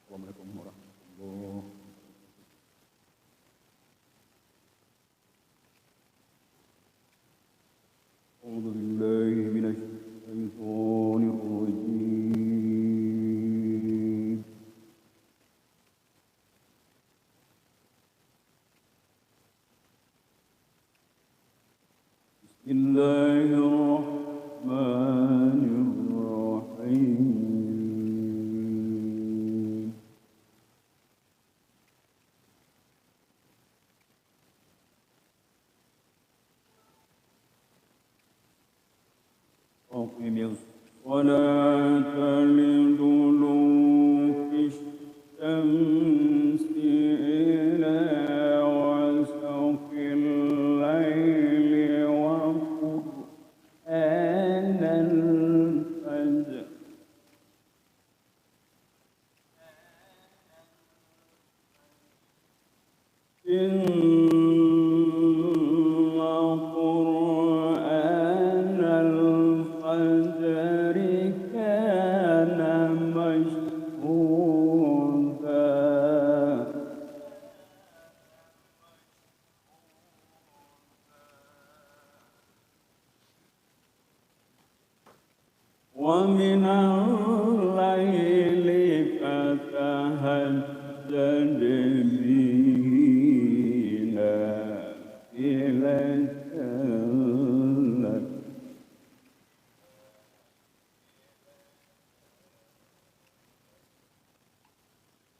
Assalamualaikum warahmatullahi wabarakatuh. أعوذ بالله من الشيطان الرجيم. بسم الله الرحمن الرحيم. أقم الصلاة لدلوك الشمس إلى غسق الليل وقرآن الفجر إن قرآن الفجر كان مشهودا ومن الليل فتهجد به نافلة لك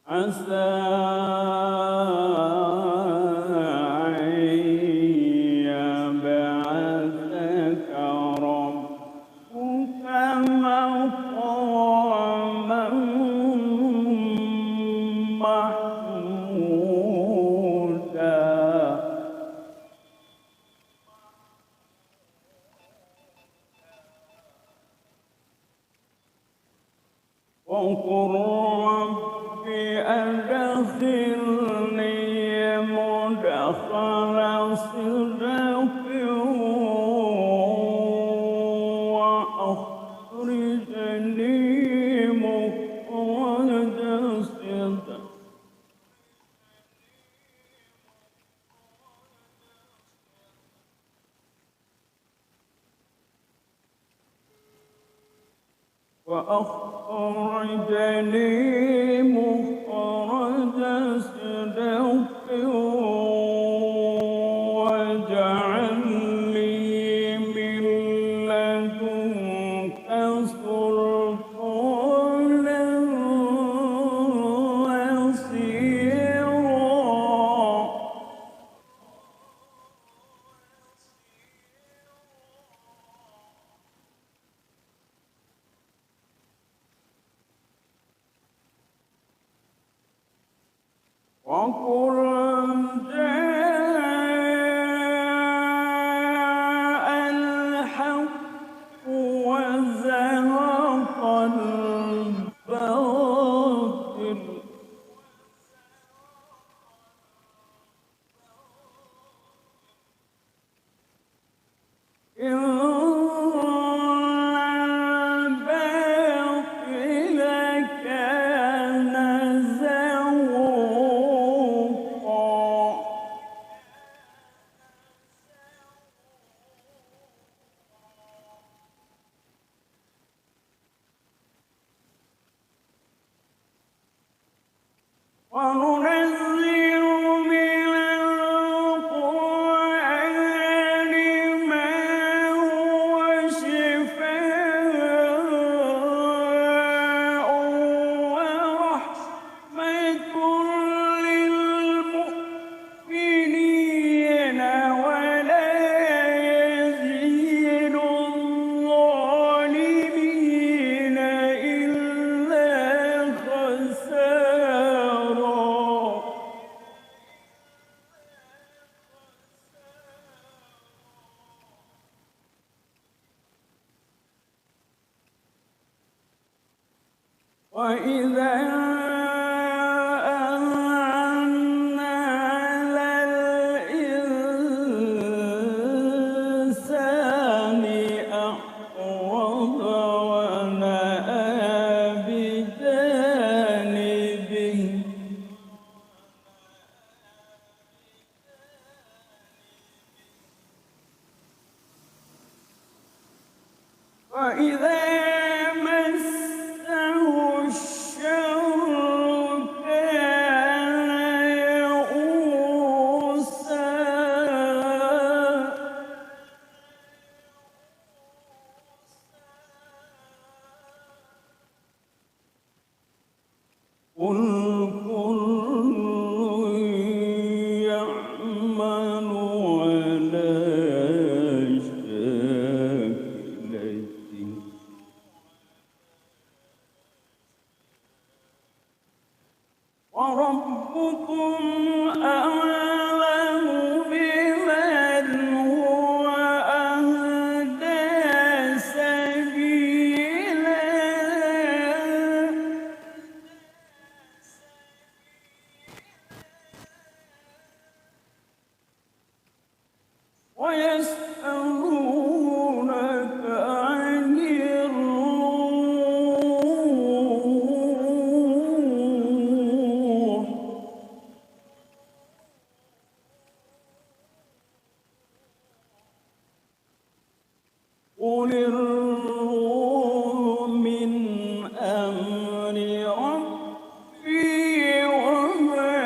عسى أن يبعثك ربك مقاما محمودا وقل رب أدخلني مدخل صدق وأخرجني مخرج صدق وأخرجني مخرج صدق واجعل لي من لدنك سلطانا نصيرا وقل جاء الحق وزهق الباطل إن الباطل كان زهوقا وننزل من القرآن ما هو شفاء ورحمة للمؤمنين ولا يزيد الظالمين إلا خسارا وإذا أنعمنا على الإنسان أعرض ونأى بجانبه وإذا مسه الشر كان يئوسا قل كل يعمل على شاكلته وربكم أعلم بمن هو أهدى سبيلا ويسألونك عن الروح قل الروح من أمر ربي وما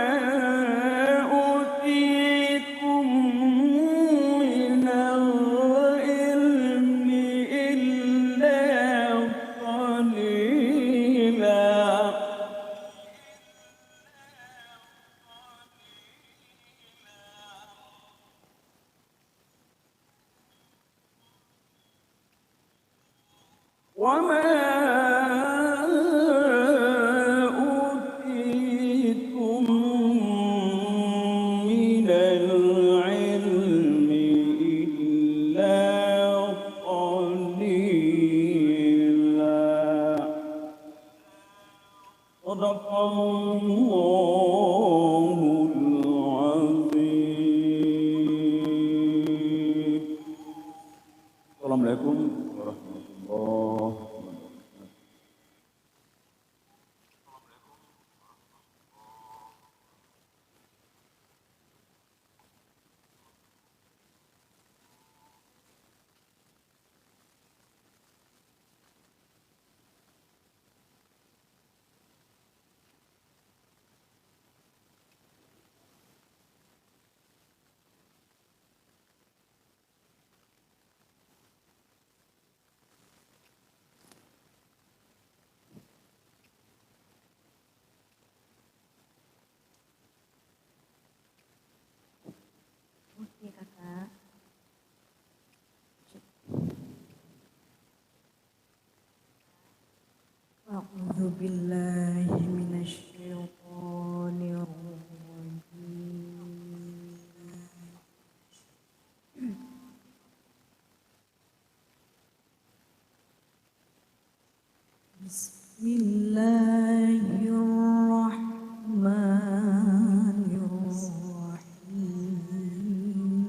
أوتيتم من العلم إلا قليلا وما أوتيتم من العلم إلا قليلا صدق الله العظيم. السلام عليكم ورحمة الله. Oke kakak. A'udzu billahi minasyaitonir rajim. Bismillahirrahmanirrahim.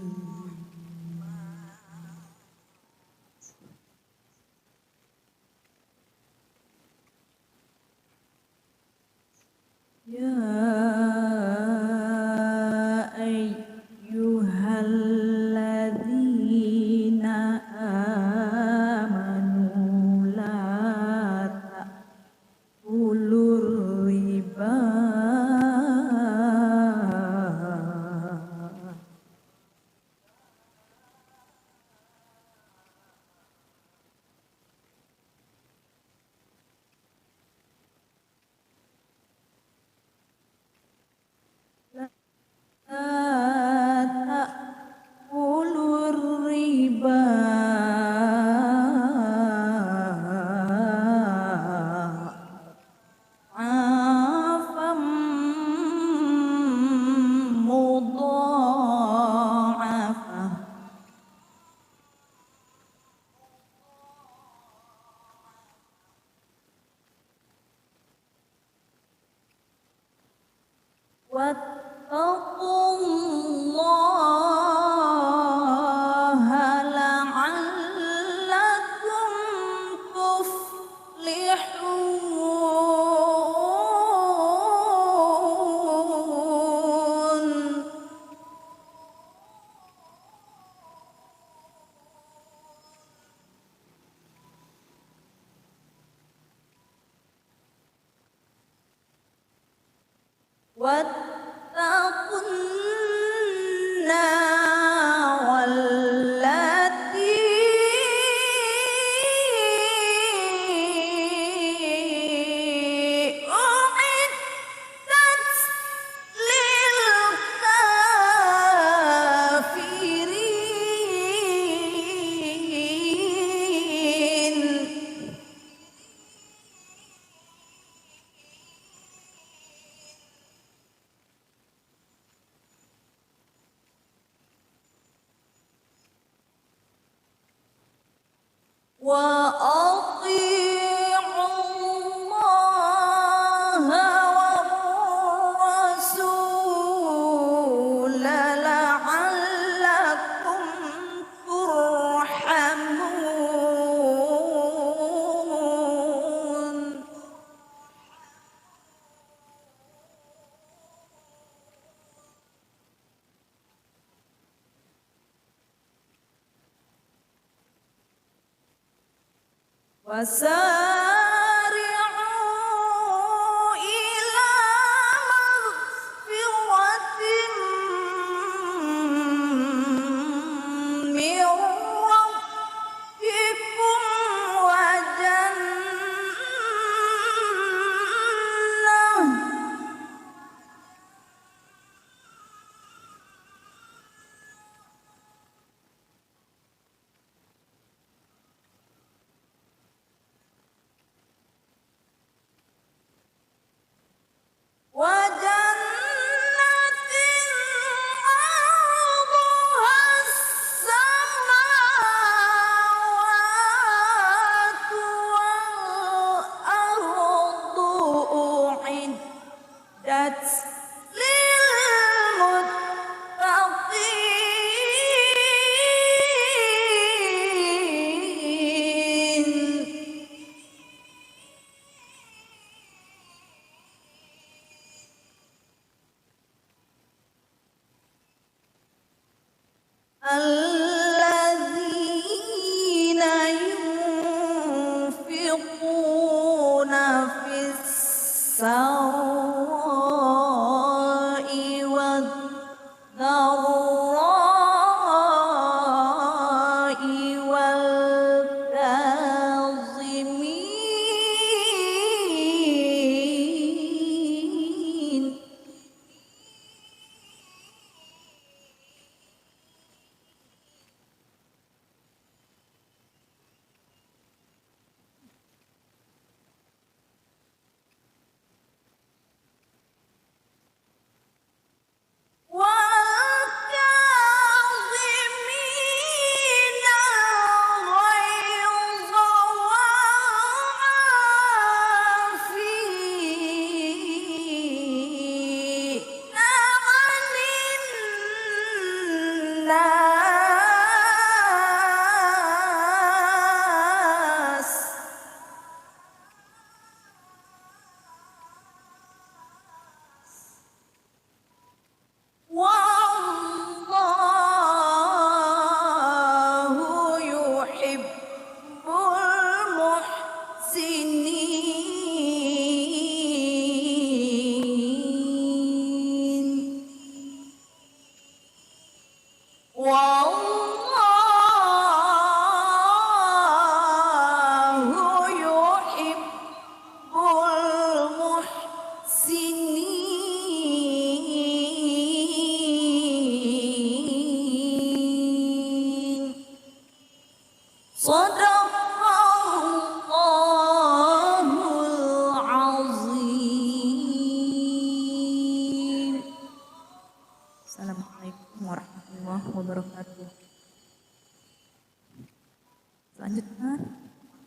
Ya ayyuhalladzina amanu la ta'kulur riba ta'kulur riba afam mudha'afah wattaqullaha la'allakum tuflihun. واتقوا النار التي أعدت للكافرين. وأطيعوا الله والرسول لعلكم ترحمون. وسارعوا إلى مغفرة من ربكم وجنة عرضها السماوات والأرض أعدت للمتقين. الذين ينفقون في السراء والضراء والكاظمين والكاظمين الغيظ والعافين عن الناس والله يحب المحسنين. والله يحب المحسنين. صدق الله العظيم. Assalamualaikum warahmatullahi wabarakatuh. Selanjutnya,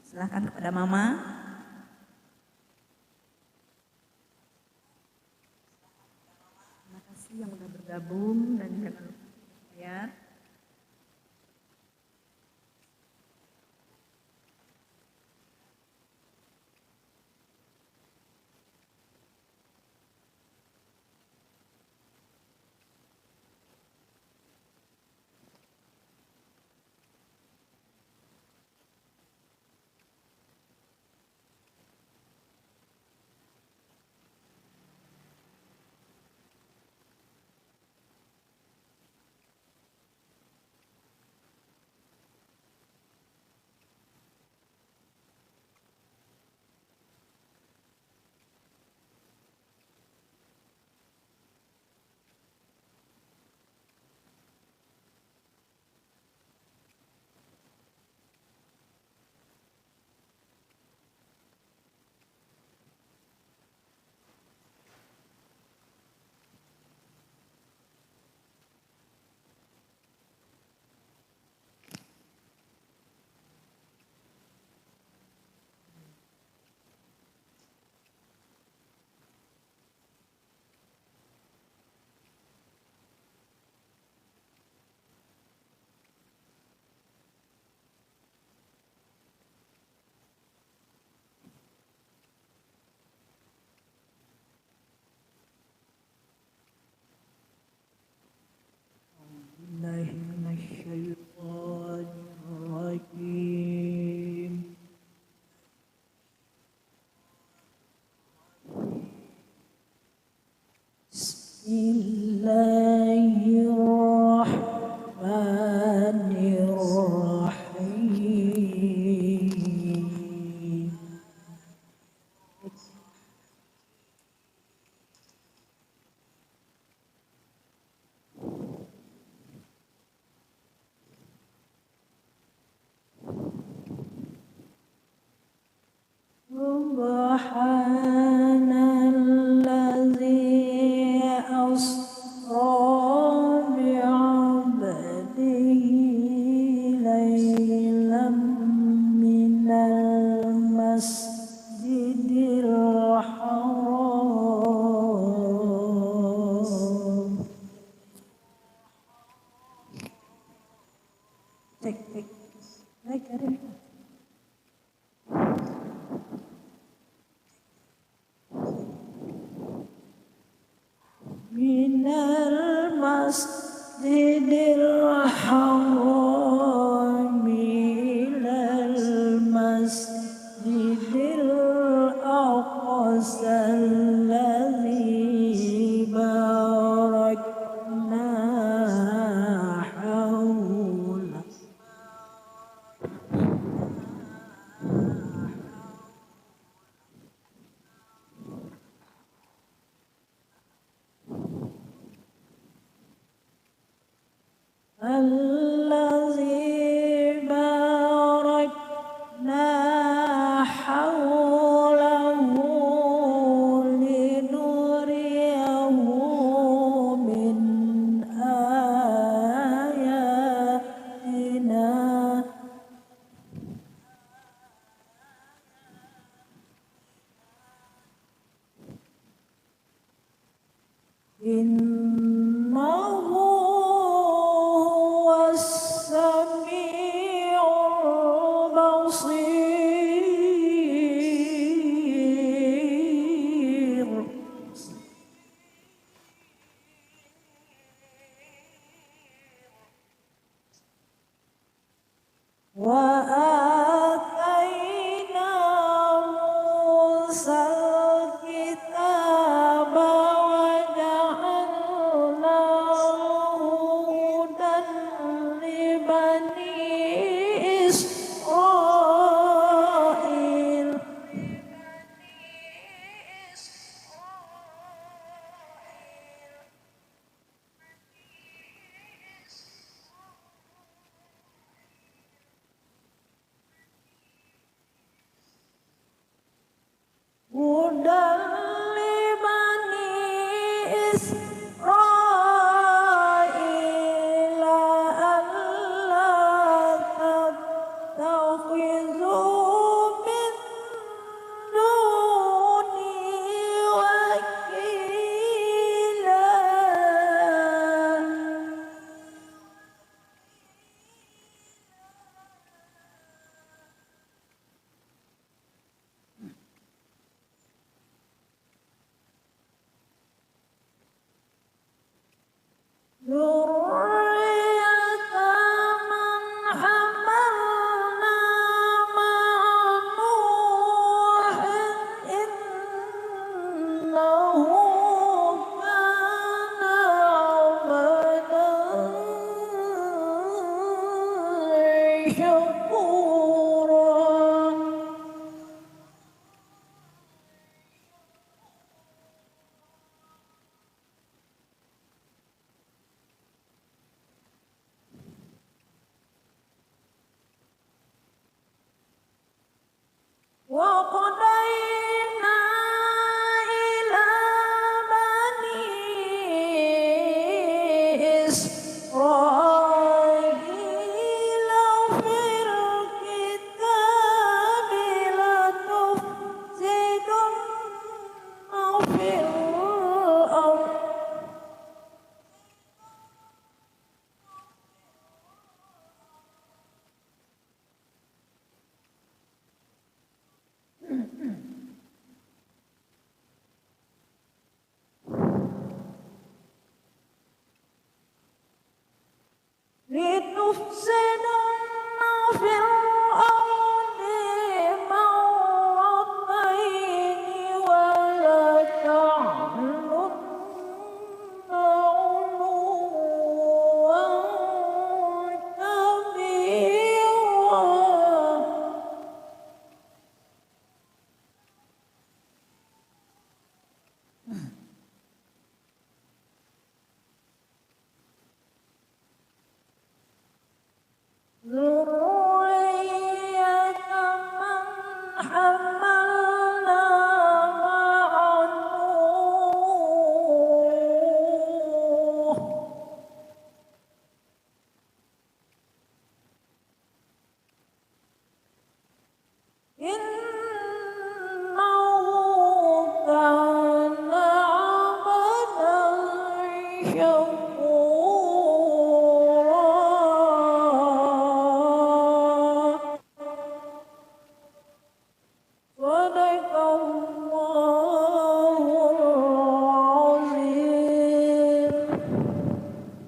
silakan kepada Mama. Terima kasih yang sudah bergabung dan jangan lupa ya. Bismillahirrahmanirrahim. Subhanalladzi asra bi'abdihi laylan minal masjidil haram. Cek. Baik, Karim. Minal masjidil haram ilal masjidil aqsa alladzi barakna hawla. Allazi barakna hawlahu linuriyahu min ayatina. Innahu huwas sami'ul basir. Wa atayna Musal kitaba wa ja'alna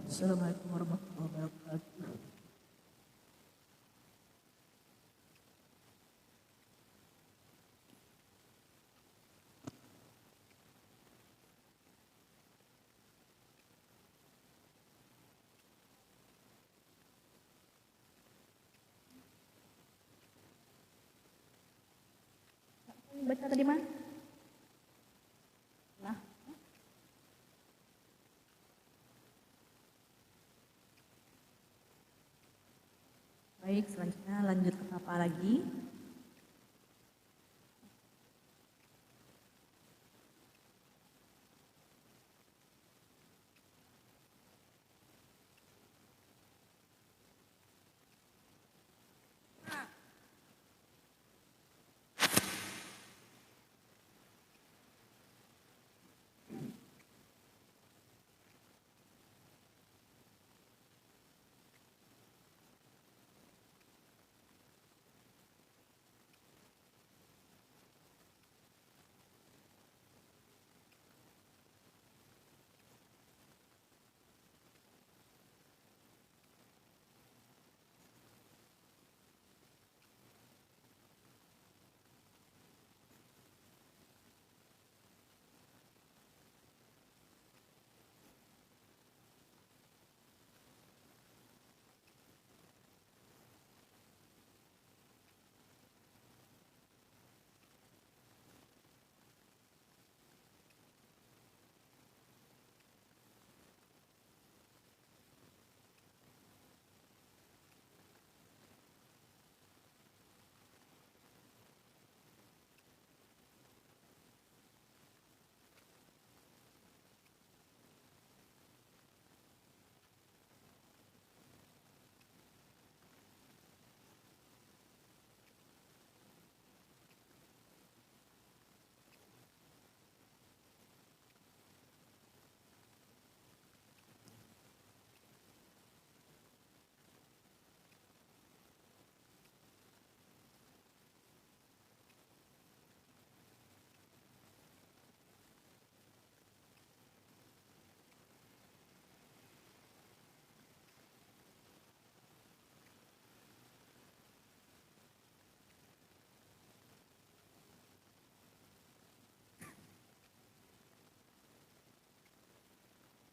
Assalamualaikum warahmatullahi wabarakatuh. Baca tadi mana? Nah, baik, selanjutnya lanjut ke apa lagi?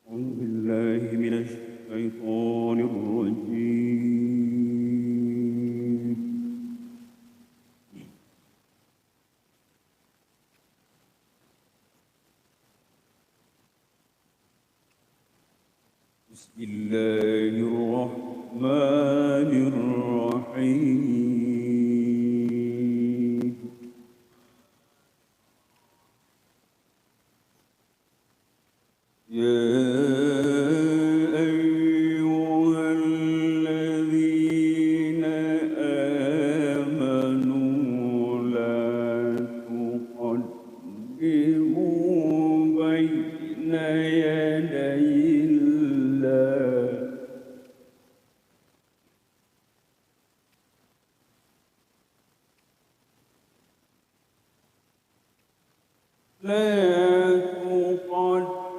أعوذ بالله من الشيطان الرجيم. بسم الله الرحمن الرحيم. يا أيها الذين آمنوا لا تقدموا بين يدي الله لا تقدموا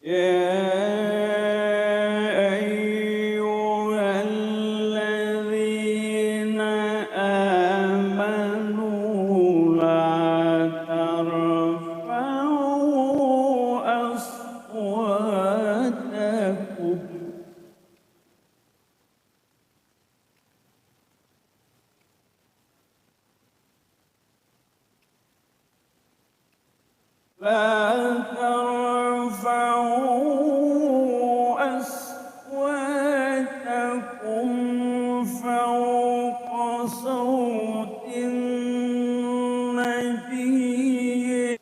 يا أيها الذين آمنوا لا ترفعوا أصواتكم فوق صوت النبي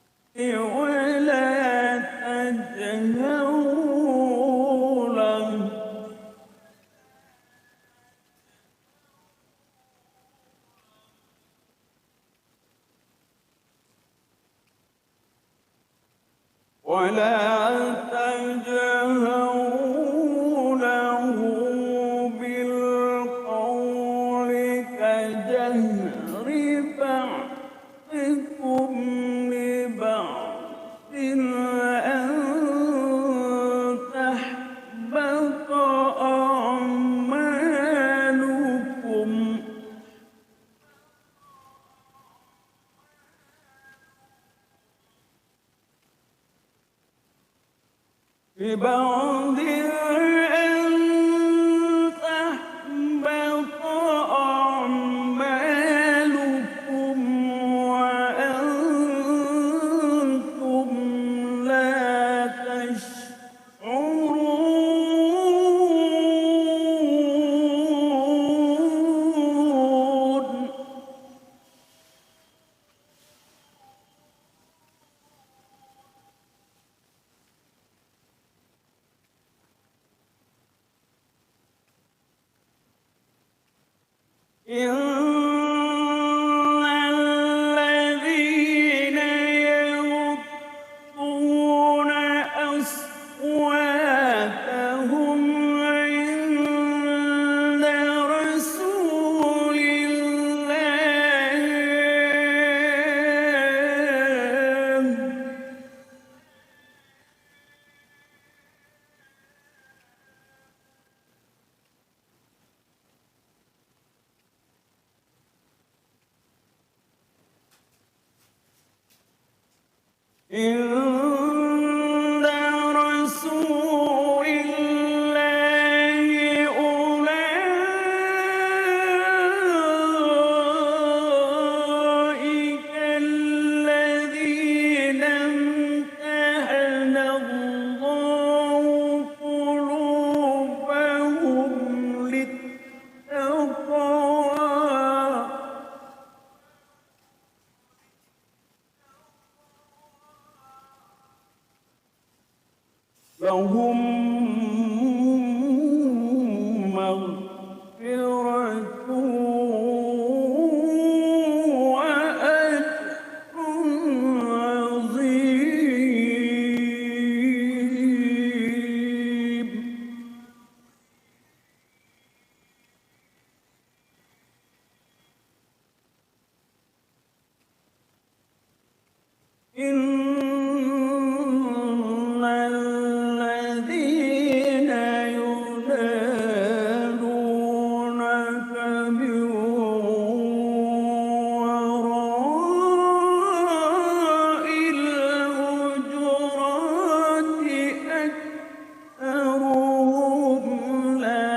ولا تجهروا له بالقول كجهر بعضكم لبعض أن تحبط أعمالكم ببعض أن تحبط أعمالكم وأنتم لا تشعرون إن الذين يغضون أصواتهم عند رسول الله عند رسول الله أولئك الذين امتحن الله قلوبهم للتقوى لهم مغفرة وأجر عظيم إن الذين ينادونك من وراء الحجرات أكثرهم لا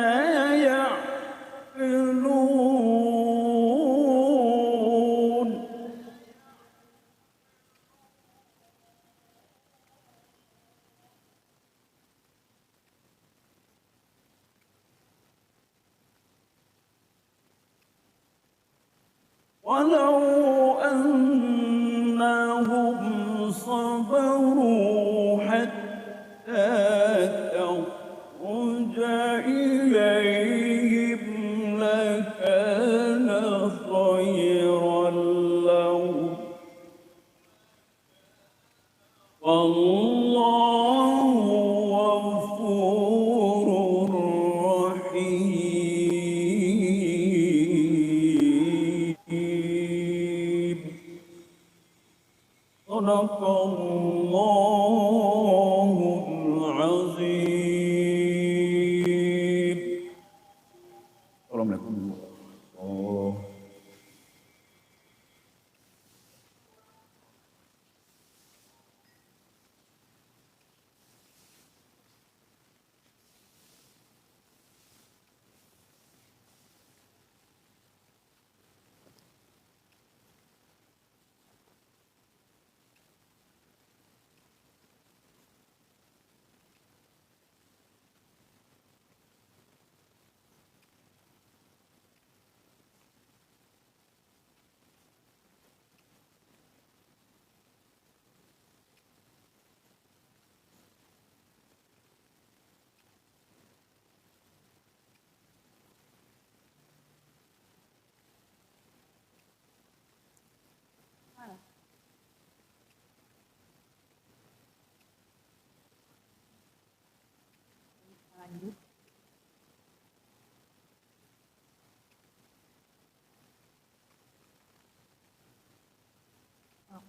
يعقلون ولو أنهم صبروا حتى تخرج إليهم لكان خيرا لهم والله غفور رحيم صدق الله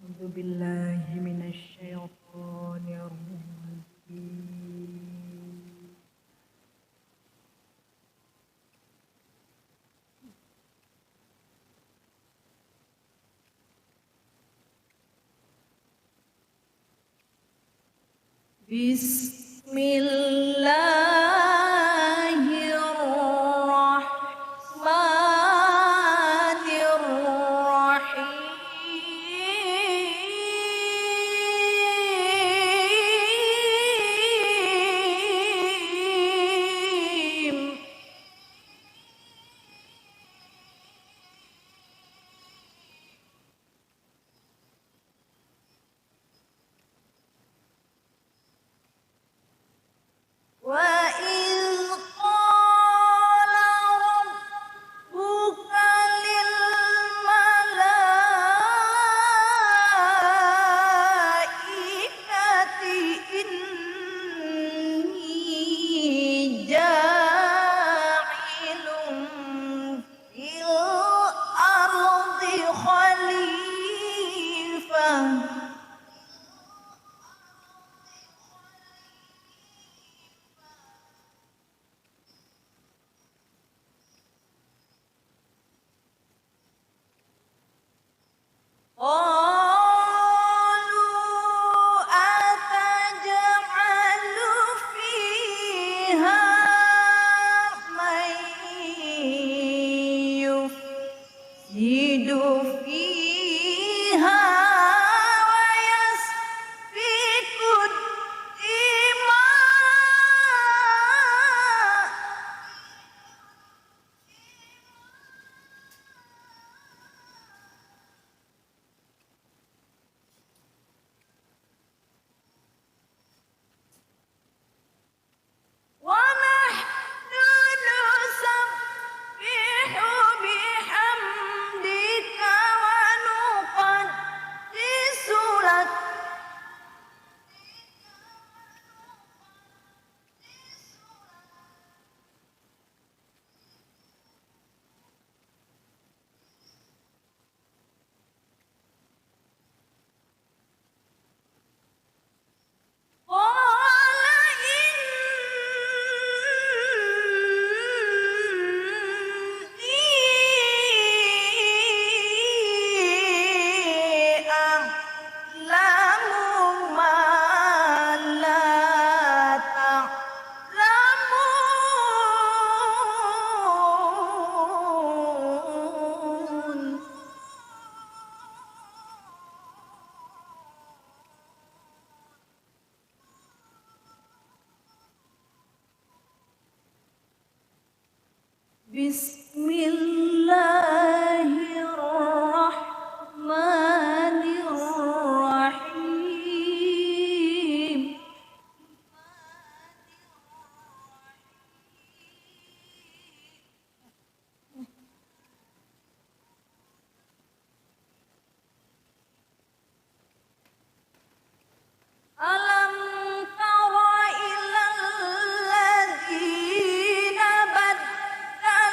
أعوذ بالله من الشيطان الرجيم. بسم الله الرحمن الرحيم. وإذ قال ربك للملائكة إني جاعل في الأرض خليفة قالوا أتجعل فيها من يفسد فيها ويسفك الدماء ونحن نسبح بحمدك ونقدس لك. قال إني أعلم ما لا تعلمون. بسم الله الرحمن الرحيم. ألم تر إلى الذين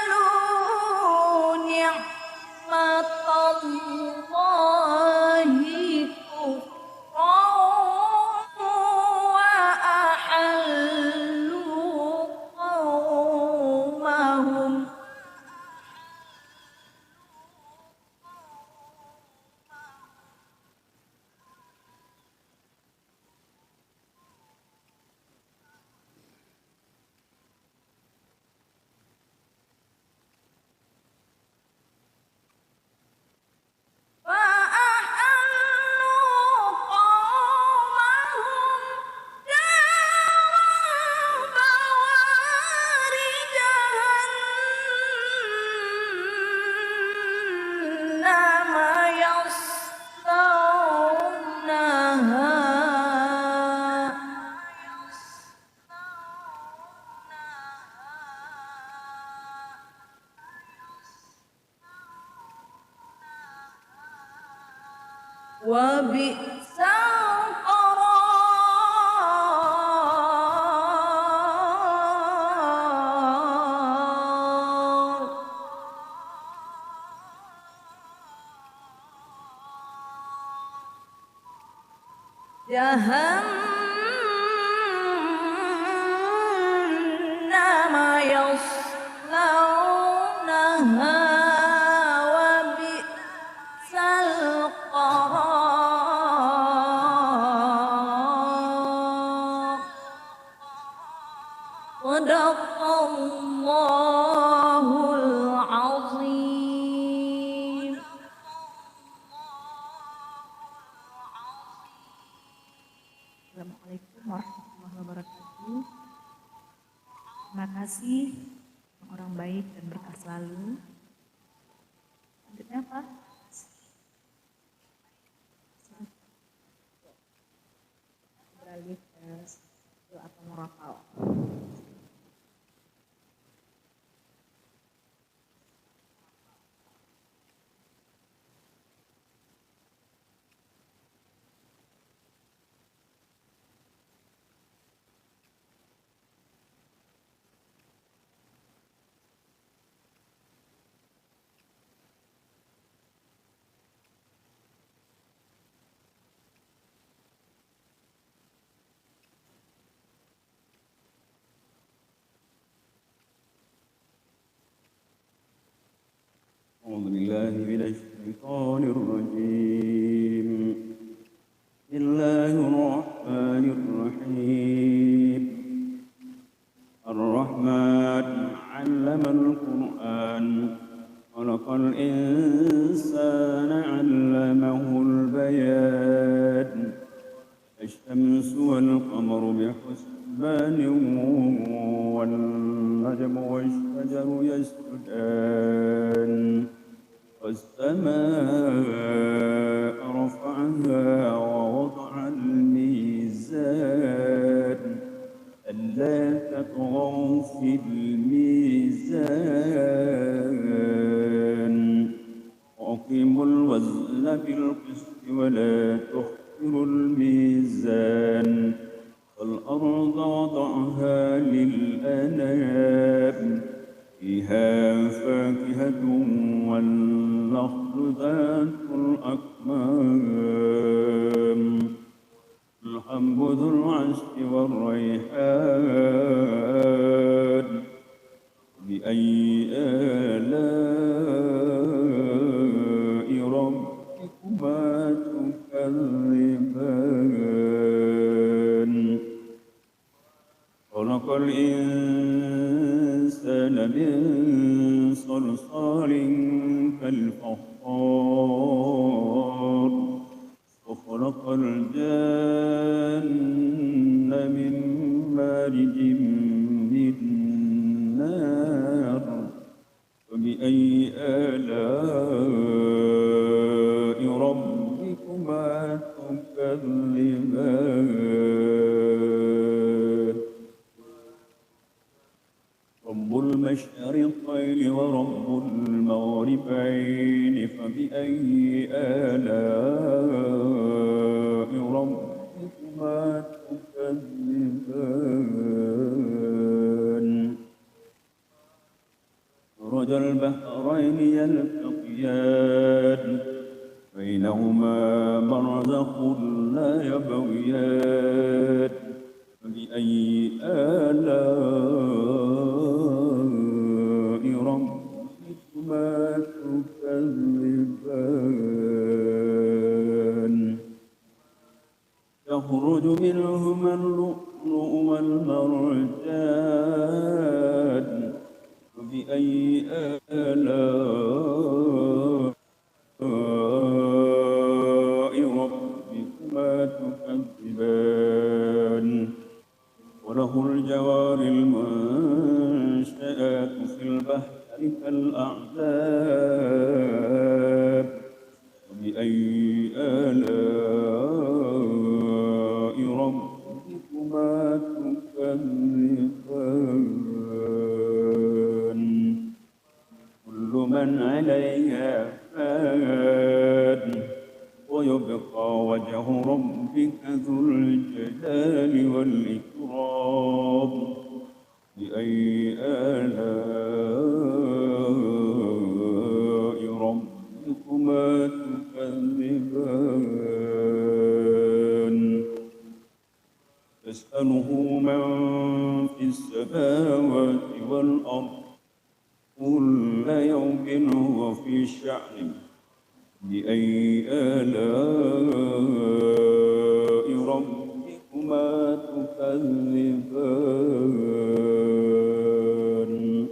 بدلوا نعمة الله كفرا وأحلوا قومهم دار بوار جهنم يصلونها وبئس القرار. جهنم يصلونها وبئس القرار. صدق الله العظيم. Assalamualaikum warahmatullahi wabarakatuh. Terima kasih orang baik dan berkah selalu. Selanjutnya apa? Beralih ke atau morafal. أعوذ بالله من الشيطان الرجيم. بسم الله الرحمن الرحيم. الرحمن علم القرآن خلق الإنسان علمه البيان. الشمس والقمر بحسبان والنجم والشجر يسجدان والسماء رفعها ووضع الميزان ألا تطغوا في الميزان وأقيموا الوزن بالقسط ولا تخسروا الميزان والأرض وضعها للأنام فيها فاكهة والنخل ذات الأكمام الحب ذو العصف والريحان بأي آلاء ربكما تكذبان. خلق الإنسان من صلصال كالفخار وخلق الجان من مارج من نار فبأي آلاء ربكما تكذبان. رب المشرقين ورب المغربين فبأي آلاء ربكما تكذبان. مرج البحرين يلتقيان بينهما برزخ لا يبغيان فبأي آلاء ربكما تكذبان. يخرج منهما اللؤلؤ والمرجان فبأي آلاء ربكما تكذبان. وله الجوار المنشآت في البحر كالأعلام فبأي آلاء ربكما تكذبان. كل من عليها فان ويبقى وجه ربك ذو الجلال والإكرام بأي آلاء ربكما تكذبان. شأن بأي آلاء ربكما تكذبان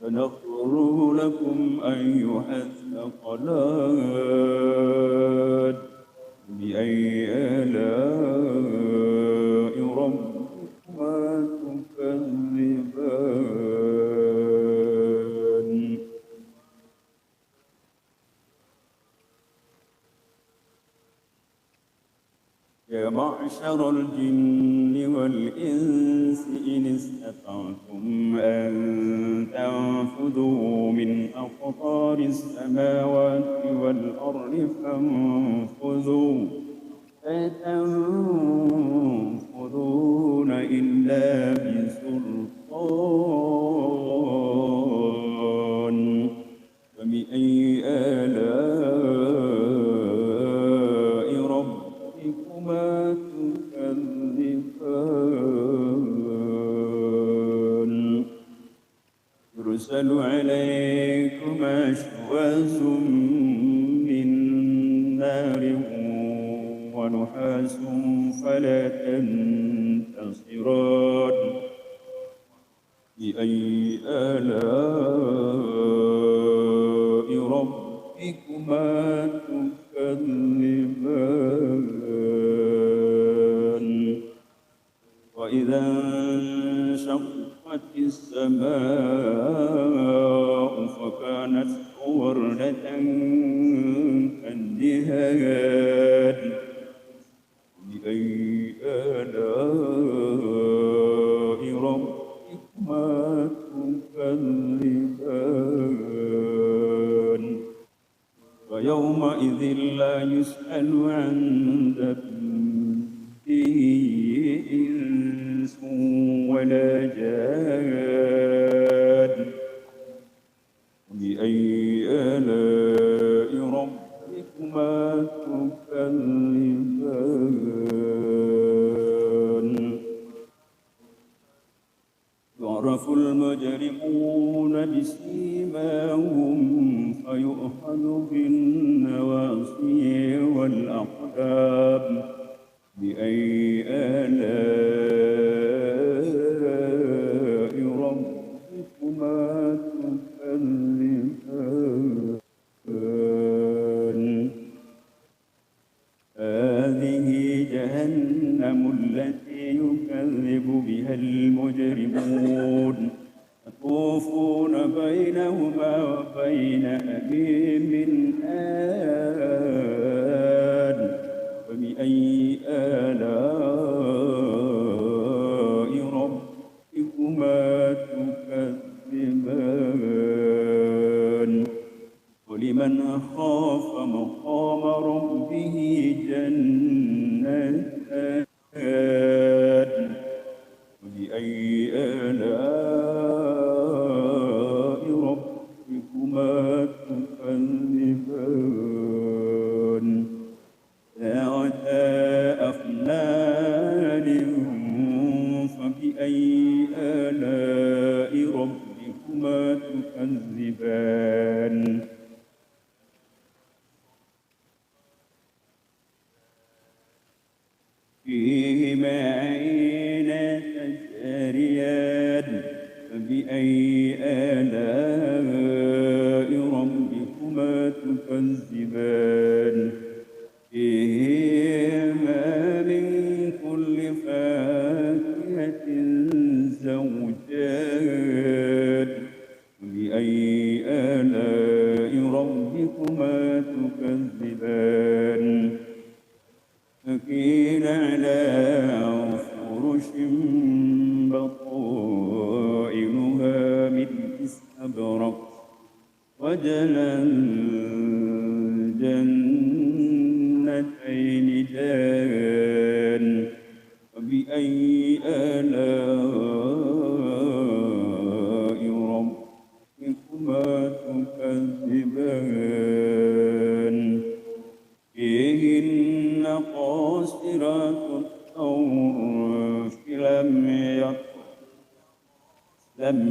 سنفرغ لكم أيها الثقلان بأي آلاء ربكما تكذبان يا معشر الجن والإنس إن استطعتم أن تنفذوا من أقطار السماوات والأرض فانفذوا لا تنفذون إلا بسلطان فبأي آلاء ربكما تكذبان يرسل عليكما شواظ من نار ونحاس فلا تنتصران بأي آلاء ربكما تكذبان وإذا انشقت السماء فكانت وردة كالدهان بأي آلاء ربكما تكذبان ويومئذ لا يسأل عن ذنبه إنس ولا جان بأي آلاء ربكما تكذبان يعرف المجرمون بسيماهم فيؤخذ بالنواصي والأقدام بأي آلاء ربكما تكذبان هذه جهنم التي يكذب بها المجرمون يطوفون بينهما وبين حميم آن فبأي آلاء ربكما تكذبان ولمن خاف مقام ربه جنتان وبأي آلاء ربكما تكذبان ذات أفنان فبأي آلاء ربكما تكذبان فيهما عينان تجريان فبأي آلاء ربكما تكذبان فيهما من كل فاكهة زوجان فبأي آلاء ربكما تكذبان متكئين على فرش بطائنها من استبرق وجنى الجنتين دان فبأي آلاء ربكما تكذبان فيهن قاصرات الطرف لم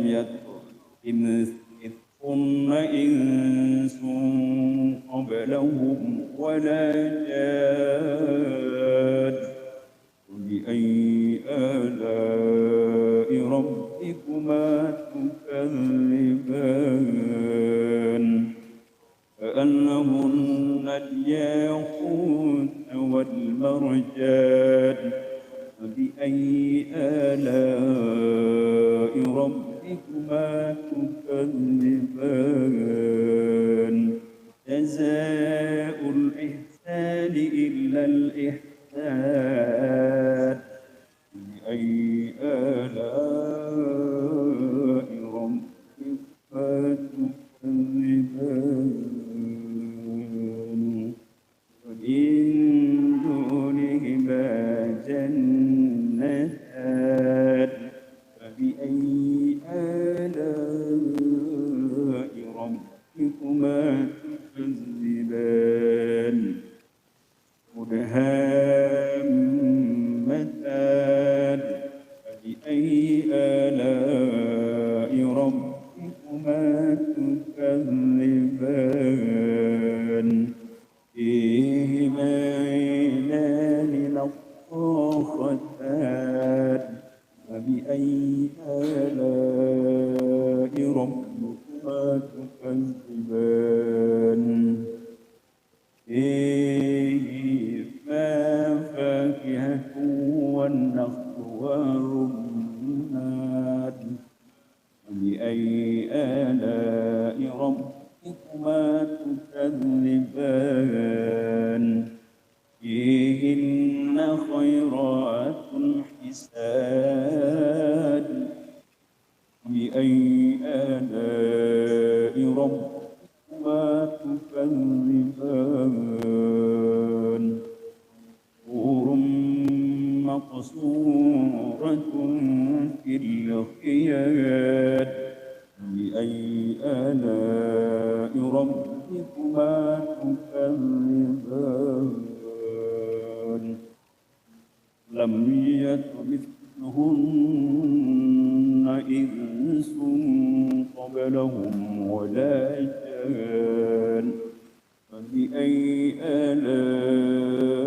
يطمثهن إنس لهم ولا جاد فبأي آلاء ربكما تكذبان كأنهن الياقوت والمرجان فبأي آلاء ربكما تكذبان جزاء الإحسان إلا الإحسان فبأي آلاء ربكما تكذبان ومن دونهما جنتان فبأي آلاء ربكما تكذبان مدهامتان فبأي آلاء ربكما تكذبان فيهما عينان نضاختان فبأي آلاء ربكما تكذبان فيهما فاكهة والنخل والرمان فبأي آلاء ربكما تكذبان فيهن خيرات حسان فبأي آلاء ربكما تكذبان حور مقصورة في الخيام فبأي آلاء ربكما تكذبان لم يطمثهن إنس قبلهم ولا جان فبأي آلاء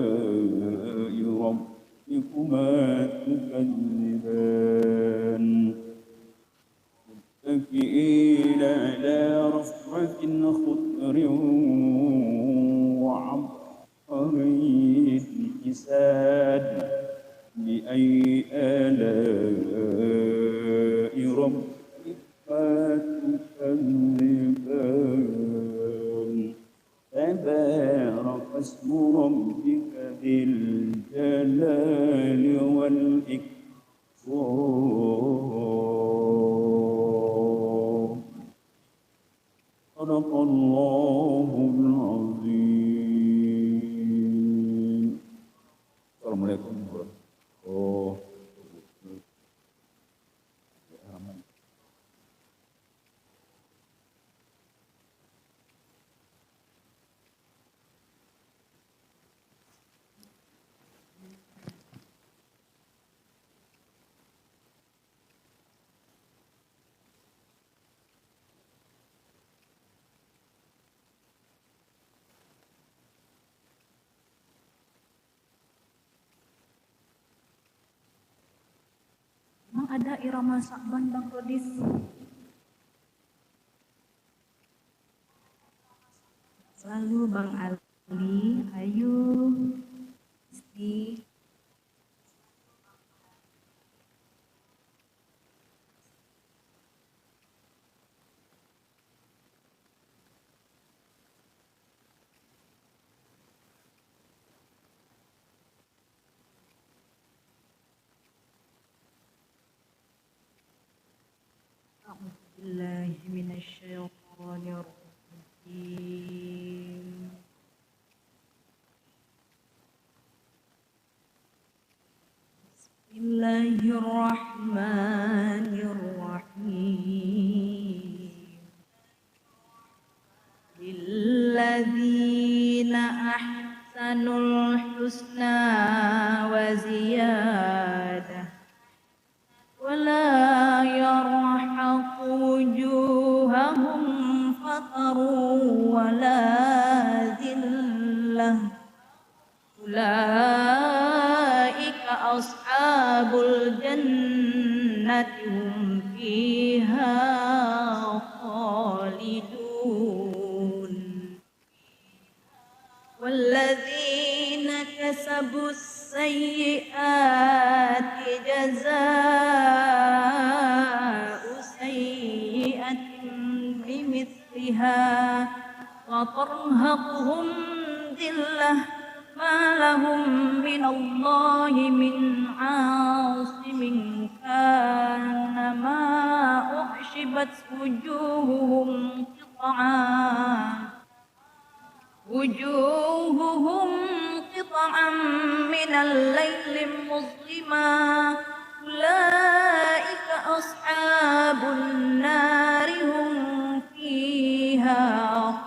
ربكما تكذبان متكئين على رفرف خضر وعبقري حسان بأي آلاء ربكما تكذبان تبارك اسم ربك ذي الجلال والإكرام صدق الله العظيم. Assalamualaikum warahmatullahi wabarakatuh. Ada irama Sakban Bang Rodis. Selalu Bang Ali, Ayu, Isti. A'udzubillahi minasyaitonir rajim. Bismillahirrahmanirrahim. Lilladzina ahsanul husna wa ziyadah wala yarhaqu wujuhahum faqru wala zillah ذلة أولئك أصحاب الجنة هم فيها خالدون والذين كسبوا السيئات جزاء سيئة بمثلها وترهقهم ذلة ما لهم من الله من عاصم كأنما أعشبت وجوههم قطعا من الليل مظلما أولئك أصحاب النار هم فيها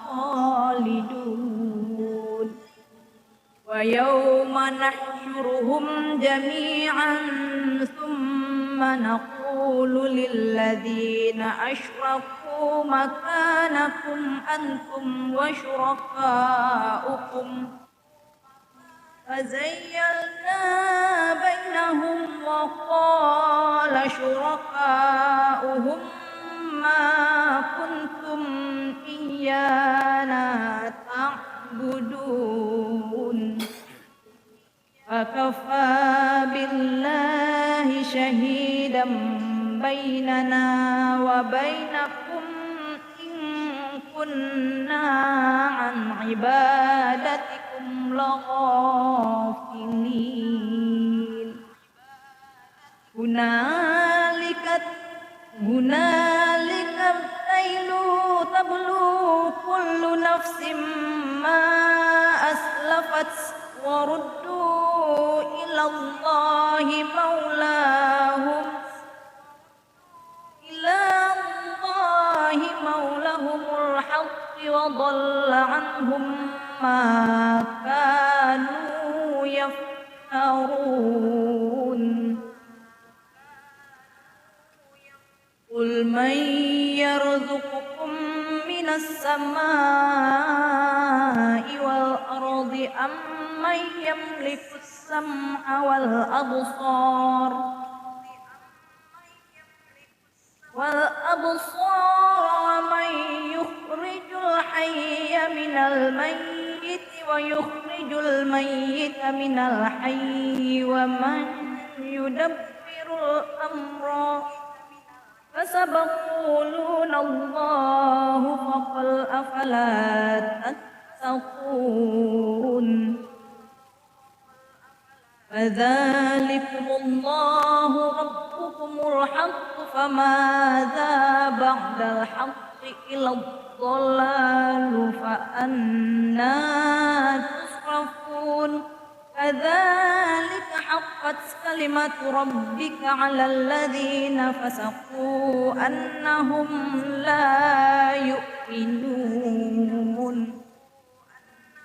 خالدون ويوم نحشرهم جميعا ثم نقول للذين أشركوا مكانكم أنتم وشركاؤكم فزيّلنا بينهم وقال شركاؤهم ما كنتم إيانا تعبدون فكفى بالله شهيدا بيننا وبينكم إن كنا عن عبادتكم لغافلين هنالك تبلو كل نفس ما أسلفت وردوا إلى الله مولاهم الحق وضل عنهم ما كانوا يفترون قل من يرزقكم من السماء والأرض أم من يملك السمع والأبصار ومن يخرج الحي من الميت ويخرج الميت من الحي ومن يدبر الأمر فسيقولون الله فقل أفلا تتقون فذلكم الله ربكم الحق فماذا بعد الحق إلا الضلال فأنى تصرفون كذلك حقت كلمة ربك على الذين فسقوا أنهم لا يؤمنون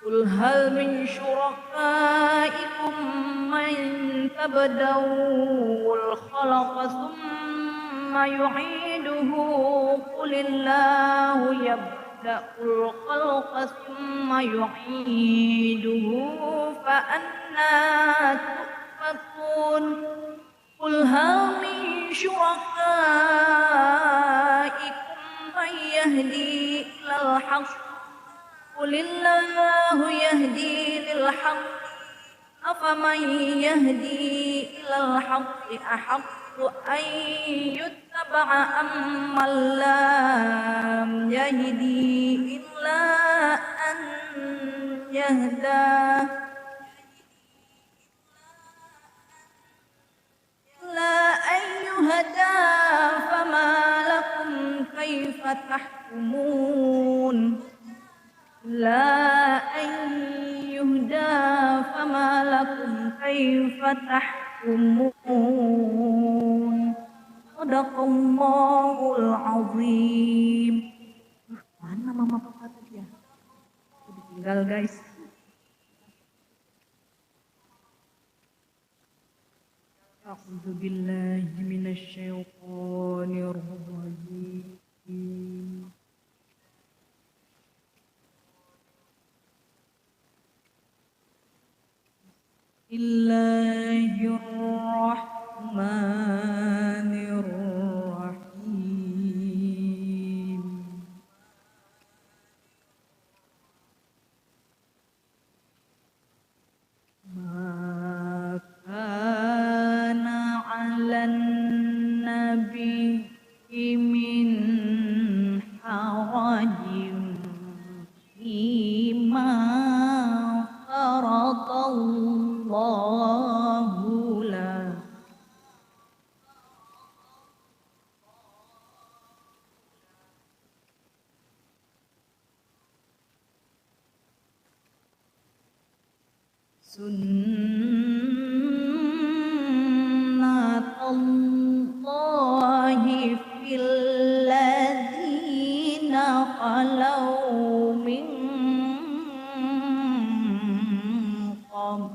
قل هل من شركائكم من تبدأ الخلق ثم يعيده قل الله يبدأ الخلق ثم يعيده فأنى تؤفكون قل هل من شركائكم من يهدي إلى الحق قل الله يهدي للحق أفمن يهدي إلى الحق أحق أن يتبع أم من لا يهدي إلا أن يهدى فما لكم كيف تحكمون لا أن يهدى فما لكم كيف تحكمون صدق الله العظيم. Mana mama papa tadi ya? Ditinggal guys. A'udzu billahi minasy syaithanir rajim. Bismillahirrahmanirrahim. Ma kana 'alan nabiyyi min harajin fima faradallahu lahu. Sunnatullahi fil ladzina khalau min qabl.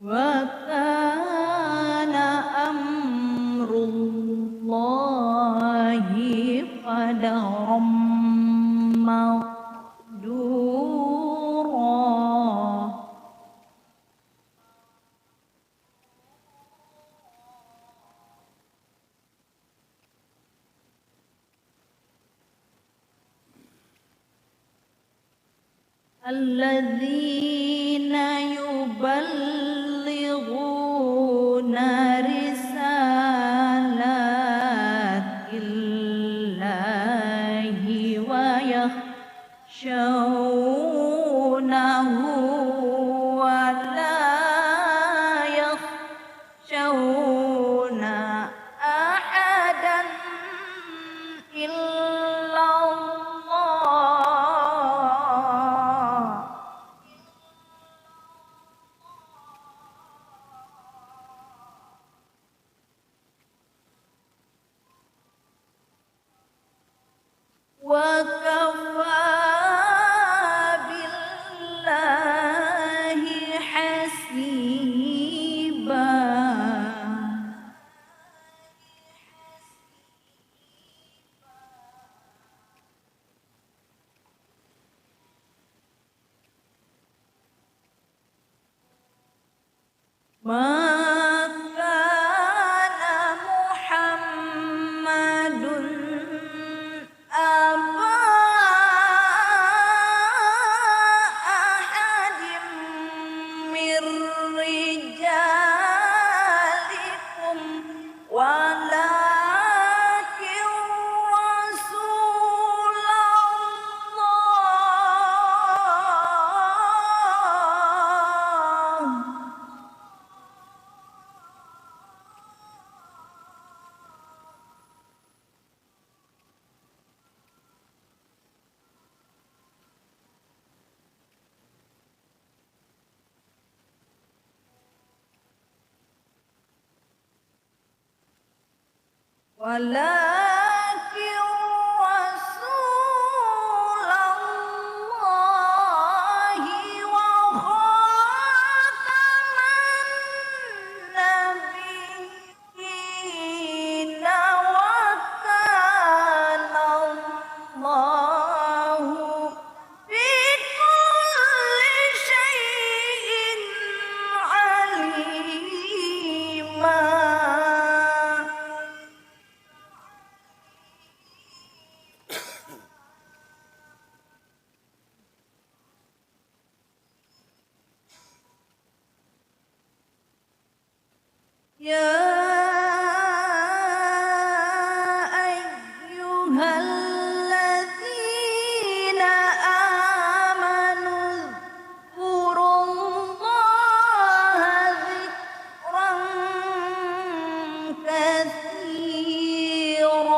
Wa kana amrullahi qadaram maqdura. Alladzina yuballighuna risalatillahi wa yakhshawnahu wa la yakhshawna ahadan illallah. Wa kafa billahi hasiba. Ma kana Muhammadun aba ahadim mir rijalikum walakin Rasulullah. Walakin Rasulallahi wa khataman nabiyyin wa kana Allahu bi kulli syai'in alima. Ya ayyuhalladzina amanu dzkurullaha dzikran katsira.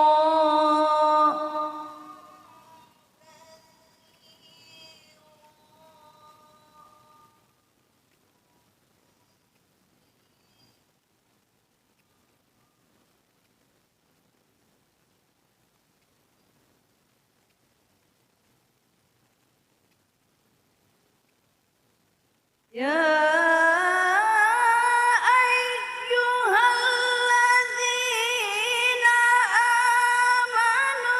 Ya ayyuhalladzina amanu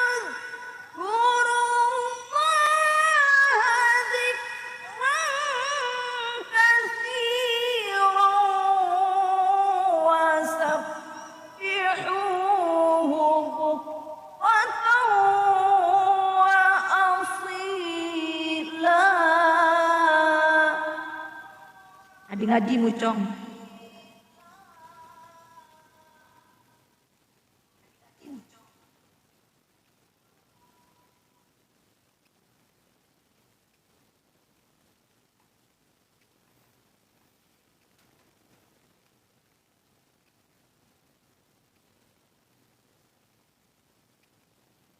ngaji mucong.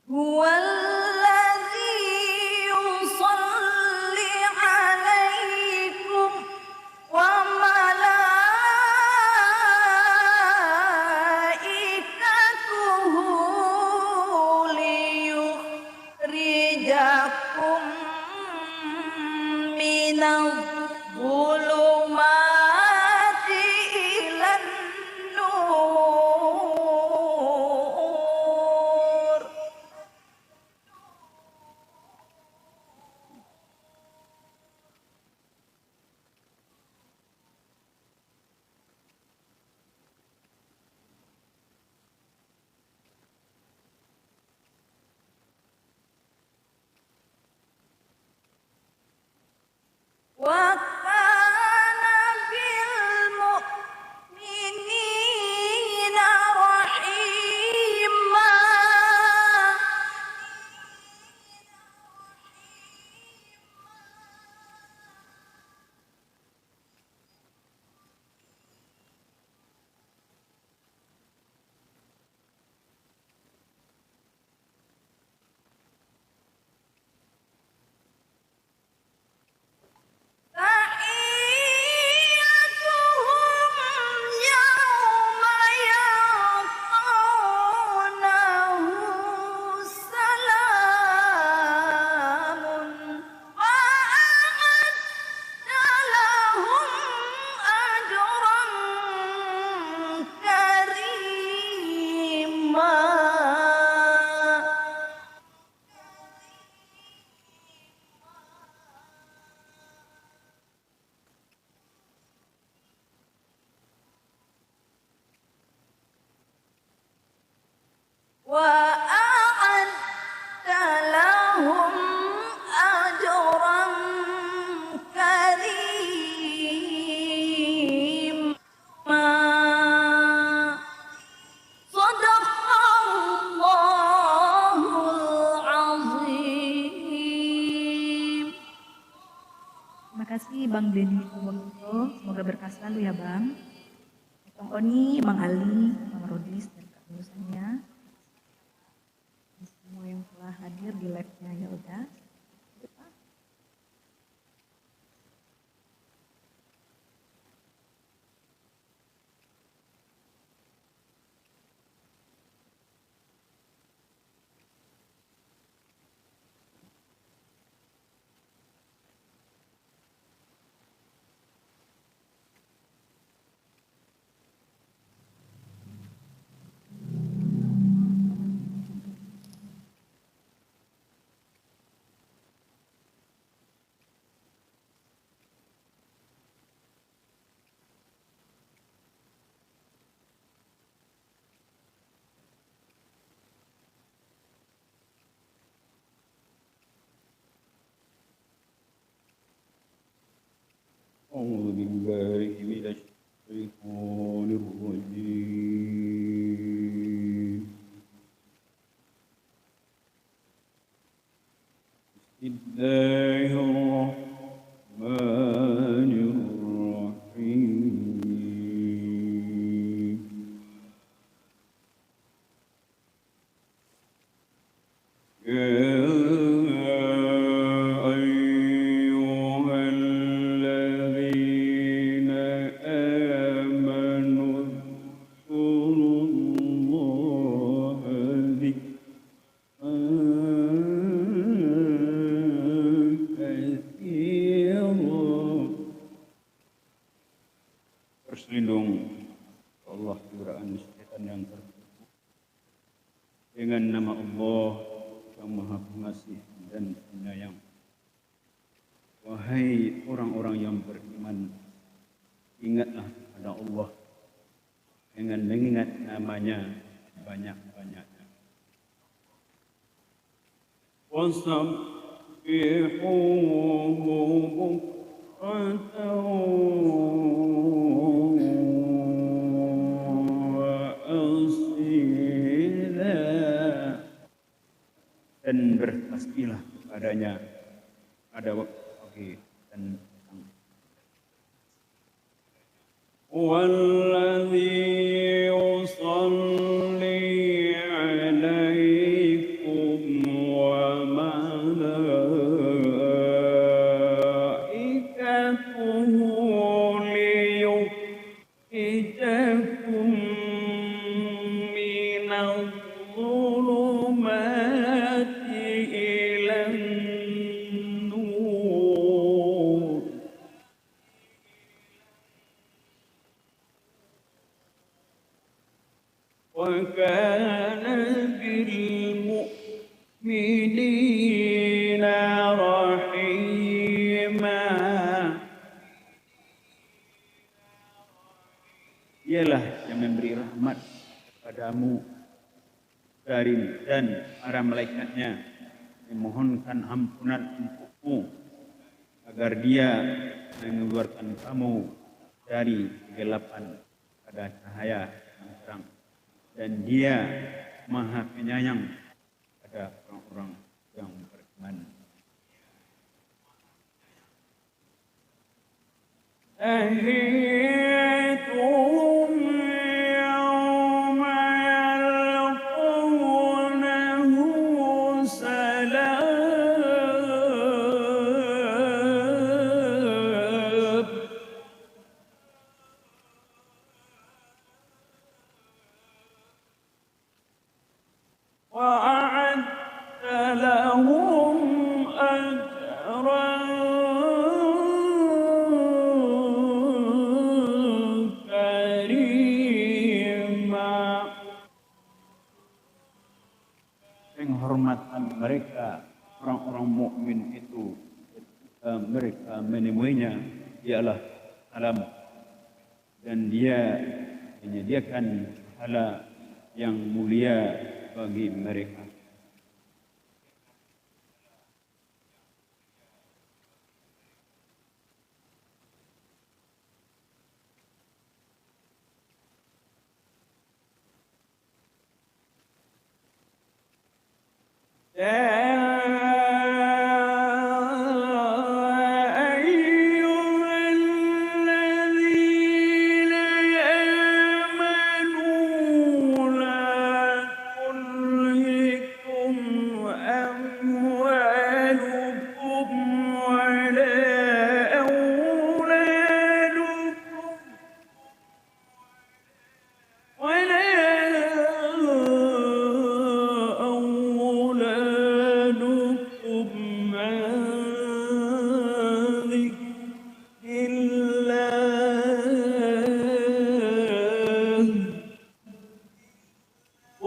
هو الذي يصلي عليكم وملائكته ليخرجكم من الظلمات إلى النور. وكان بالمؤمنين رحيما. تحيتهم يوم يلقونه سلام وأعد لهم أجرا كريما. وأعد لهم أجرا كريما. صدق الله العظيم. Terima kasih Bang Denny Purwokerto, semoga berkah selalu ya Bang. Bang Oni, Bang Ali, Bang Rodis dan kelulusannya, semua yang telah hadir di live-nya ya udah. أعوذ بالله من الشيطان الرجيم. بسم الله الرحمن الرحيم. يا أيها الذين آمنوا اذكروا الله ذكرا كثيرا. Berselindung Allah curahan setan yang terkutuk dengan nama Allah yang Maha Pengasih dan Penyayang. Wahai orang-orang yang beriman, ingatlah pada Allah dengan mengingat namanya banyak-banyaknya. Wasabbihuhu bukratan dan bertasbihlah kepadanya pada waktu pagi dan petang. Walladzi yusalli alaikum wa malaikatuhu liyukhrijakum minadh dhulumati ilan nur. Wa kana bil mu'minina rahima. Dialah yang memberi rahmat kepadamu dari dan para malaikatnya, memohonkan ampunan untukmu agar dia mengeluarkan kamu dari kegelapan pada cahaya yang terang, dan dia maha penyayang pada orang-orang yang beriman. Tahiyyatuhum yawma yalqawnahu salam. وأعدت لهم أجرا كريما. Penghormatan mereka orang-orang mukmin itu ketika mereka menemuinya ialah salam, dan dia menyediakan pahala yang mulia bagi mereka.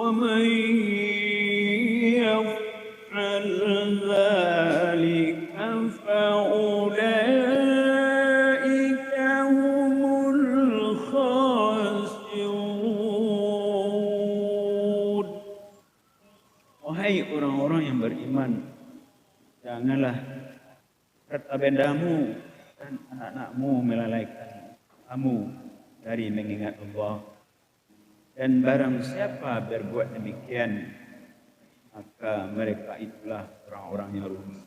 ومن يفعل ذلك فأولئك هم الخاسرون. Wahai orang-orang yang beriman, janganlah harta bendamu dan anak-anakmu melalaikan kamu dari mengingat Allah. Dan barang siapa berbuat demikian, maka mereka itulah orang-orang yang rugi.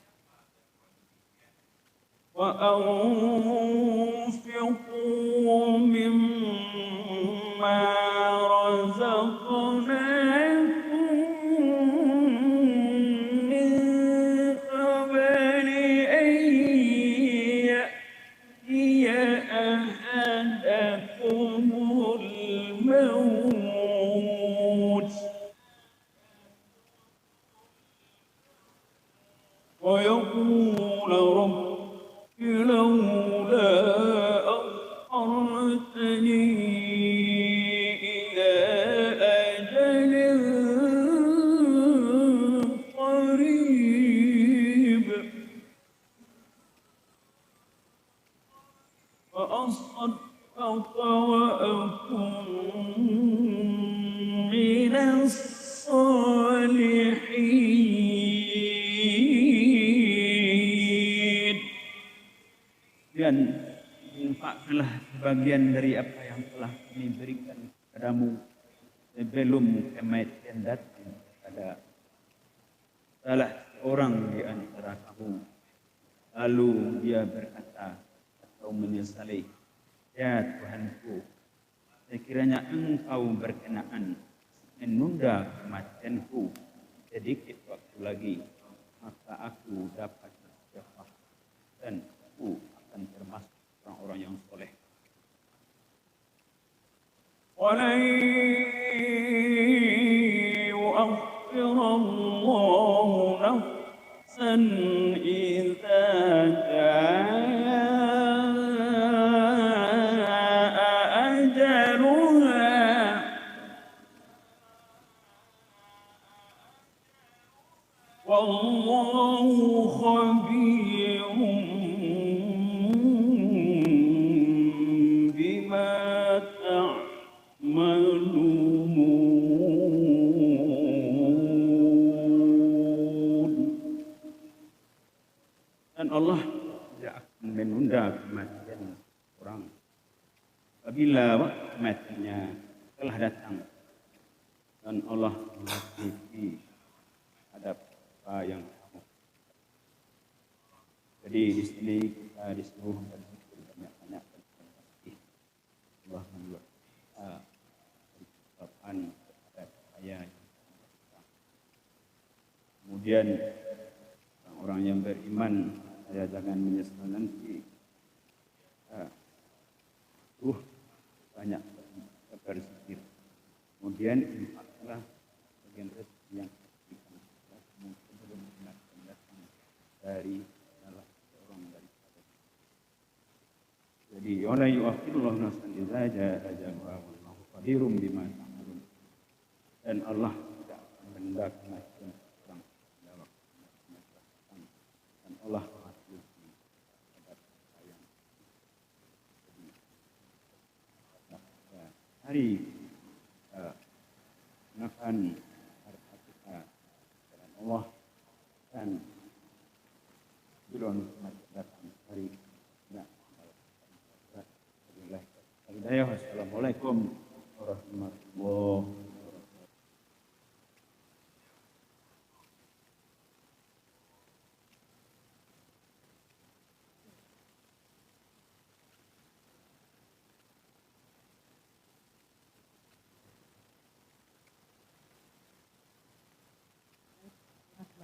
Wa anfiqu mimma razaqnakum min qabli an ya'tiya ahadakumul maut ويقول رب لولا أخرتني إلى أجل قريب فأصدق وأكن من الصالحين. Dan infakkanlah sebagian dari apa yang telah kami berikan kepadamu sebelum kematian datang pada salah seorang di antara kamu, lalu dia berkata atau menyesali, ya Tuhanku, sekiranya engkau berkenaan menunda kematianku sedikit waktu lagi, maka aku dapat bersedekah dan aku akan termasuk orang-orang yang soleh. ولن يؤخر الله نفسا إذا جاء أجلها والله خبير بما تعملون. Dan Allah tidak akan menunda kematian orang apabila waktu kematiannya telah datang, dan Allah mengasihi terhadap apa yang kamu. Jadi di sini kita disuruh berzikir banyak-banyak dan bertasbih. Allah membuat kita berkesabaran terhadap saya yang datang. Kemudian orang-orang yang beriman, saya jangan menyesal nanti. Banyak berzikir. Kemudian infaklah bagian rezeki yang diberikan mungkin belum datang dari salah seorang daripada. Jadi wala yu'akhirullahu nafsan idza jaa ajaluha wallahu qadirun bima ta'malun. Dan Allah tidak akan menunda kematian orang dalam waktu datang. Dan Allah mengasihi terhadap sayang. Hari gunakan harta kita dengan Allah dan bulan datang hari tidak. Assalamualaikum warahmatullahi wabarakatuh.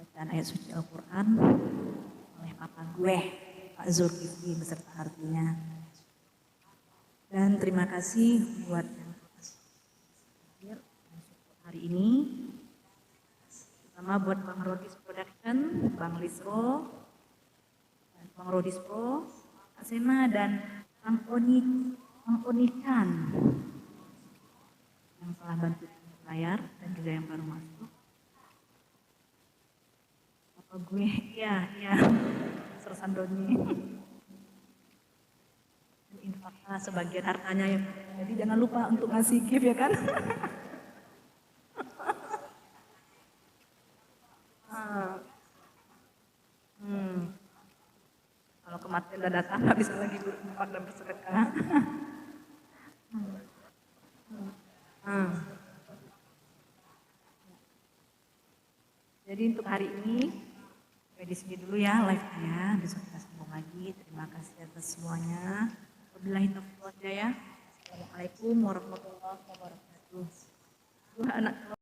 Bacaan ayat suci Al-Quran oleh papa gue, Pak Zulkifli beserta artinya. Dan terima kasih buat yang hadir hari ini, terutama buat Bang Rodis Production, Bang Lisro, Bang Rodis Pro, Kak Sena, dan Bang Onikan yang telah bantu layar dan juga yang baru masuk. Gue, ya, Sersandoni. Infaklah sebagian hartanya ya. Jadi jangan lupa untuk ngasih gift ya kan. Kalau kematian udah datang nggak bisa lagi berinfak dan bersedekah. Jadi untuk hari ini di sini dulu ya live-nya, besok kita sambung lagi. Terima kasih atas semuanya. Wabillahi taufiq wal hidayah. Assalamualaikum warahmatullahi wabarakatuh. Anak